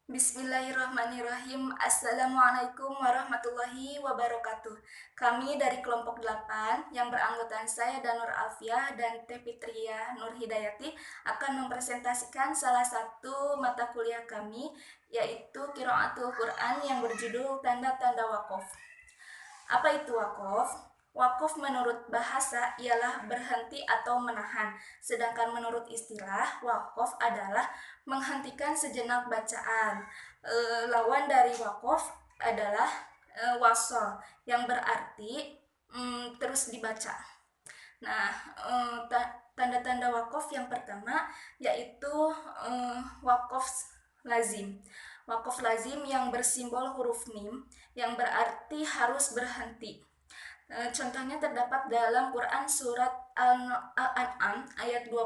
Bismillahirrahmanirrahim. Assalamualaikum warahmatullahi wabarakatuh. Kami dari kelompok 8 yang beranggotakan saya Danur Alfiah dan Teh Fitria Nur Hidayati akan mempresentasikan salah satu mata kuliah kami, yaitu Qiraatul Quran yang berjudul Tanda-Tanda Wakof. Apa itu wakof? Wakof menurut bahasa ialah berhenti atau menahan, sedangkan menurut istilah, wakof adalah menghentikan sejenak bacaan. Lawan dari wakof adalah wasol, yang berarti terus dibaca. Nah, tanda-tanda wakof yang pertama yaitu wakof lazim. Wakof lazim yang bersimbol huruf mim, yang berarti harus berhenti. Contohnya terdapat dalam Quran surat Al-An'am ayat 20.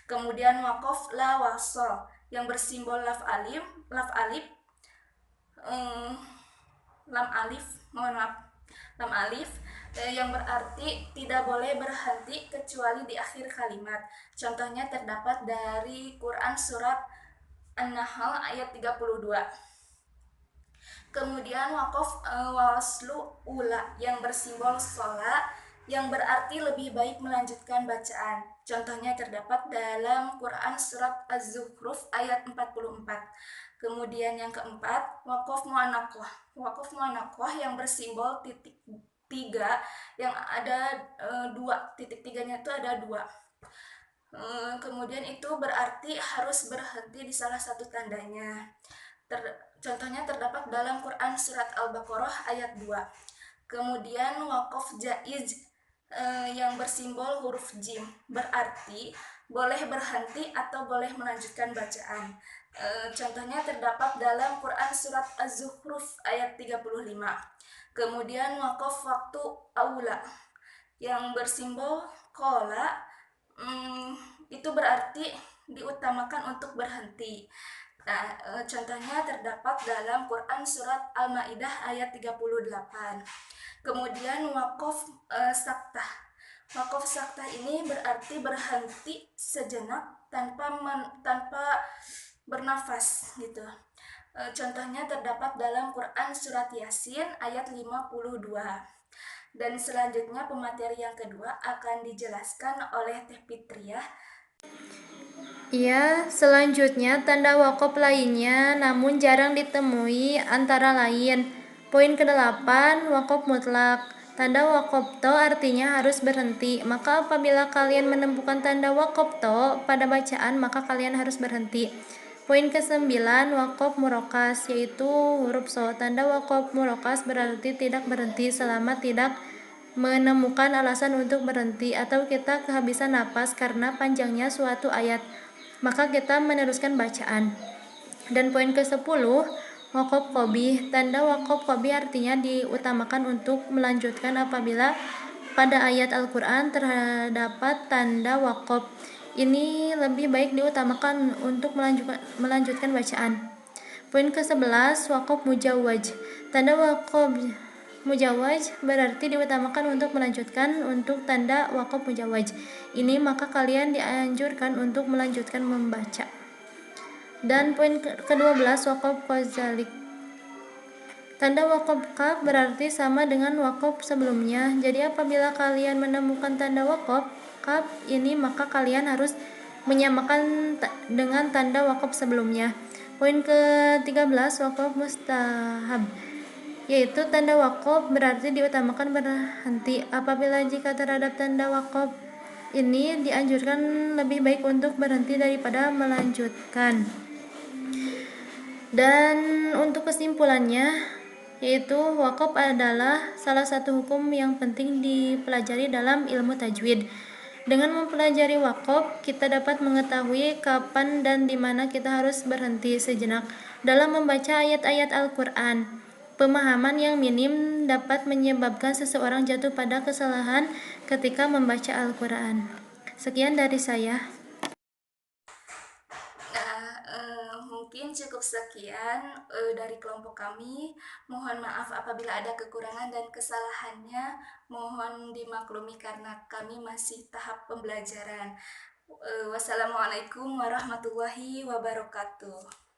Kemudian wakof la wasol yang bersimbol laf alif, lam alif, mohon maaf, lam alif yang berarti tidak boleh berhenti kecuali di akhir kalimat. Contohnya terdapat dari Quran surat An-Nahl ayat 32. Kemudian wakof waslu ula yang bersimbol sholat, yang berarti lebih baik melanjutkan bacaan. Contohnya terdapat dalam Quran surat Az-Zukhruf ayat 44. Kemudian yang keempat, wakof mu'anakoh. Wakof mu'anakoh yang bersimbol titik 3, yang ada dua, titik tiganya itu ada dua. Kemudian itu berarti harus berhenti di salah satu tandanya. Contohnya terdapat dalam Quran surat Al-Baqarah ayat 2. Kemudian wakof jaiz yang bersimbol huruf jim, berarti boleh berhenti atau boleh melanjutkan bacaan. Contohnya terdapat dalam Quran surat Az-Zukhruf ayat 35. Kemudian wakof waktu aula yang bersimbol kola, itu berarti diutamakan untuk berhenti. Nah, contohnya terdapat dalam Quran surat Al-Maidah ayat 38. Kemudian wakof saktah. Wakof saktah ini berarti berhenti sejenak tanpa bernafas gitu. Contohnya terdapat dalam Quran surat Yasin ayat 52. Dan selanjutnya pemateri yang kedua akan dijelaskan oleh Teh Fitriah. Ya, selanjutnya tanda wakaf lainnya namun jarang ditemui antara lain. Poin ke-8, wakaf mutlak. Tanda wakaf to artinya harus berhenti. Maka apabila kalian menemukan tanda wakaf to pada bacaan, maka kalian harus berhenti. Poin ke-9, wakaf murokas, yaitu huruf so. Tanda wakaf murokas berarti tidak berhenti selama tidak menemukan alasan untuk berhenti atau kita kehabisan napas karena panjangnya suatu ayat, maka kita meneruskan bacaan. Dan poin ke-10, wakof qobih. Tanda wakof qobih artinya diutamakan untuk melanjutkan apabila pada ayat Al-Quran terdapat tanda wakof. Ini lebih baik diutamakan untuk melanjutkan bacaan. Poin ke-11, wakof mujawaj. Tanda wakof mujawaj berarti diutamakan untuk melanjutkan untuk tanda wakof mujawaj ini, maka kalian dianjurkan untuk melanjutkan membaca. Dan poin ke-12, wakof kozalik. Tanda wakof kaf berarti sama dengan wakof sebelumnya. Jadi apabila kalian menemukan tanda wakof kaf ini, maka kalian harus menyamakan dengan tanda wakof sebelumnya. Poin ke-13, wakof mustahab, yaitu tanda wakof berarti diutamakan berhenti. Apabila jika terhadap tanda wakof ini dianjurkan lebih baik untuk berhenti daripada melanjutkan. Dan untuk kesimpulannya, yaitu wakof adalah salah satu hukum yang penting dipelajari dalam ilmu tajwid. Dengan mempelajari wakof, kita dapat mengetahui kapan dan di mana kita harus berhenti sejenak dalam membaca ayat-ayat Al-Quran. Pemahaman yang minim dapat menyebabkan seseorang jatuh pada kesalahan ketika membaca Al-Quran. Sekian dari saya. Mungkin cukup sekian dari kelompok kami. Mohon maaf apabila ada kekurangan dan kesalahannya. Mohon dimaklumi karena kami masih tahap pembelajaran. Wassalamualaikum warahmatullahi wabarakatuh.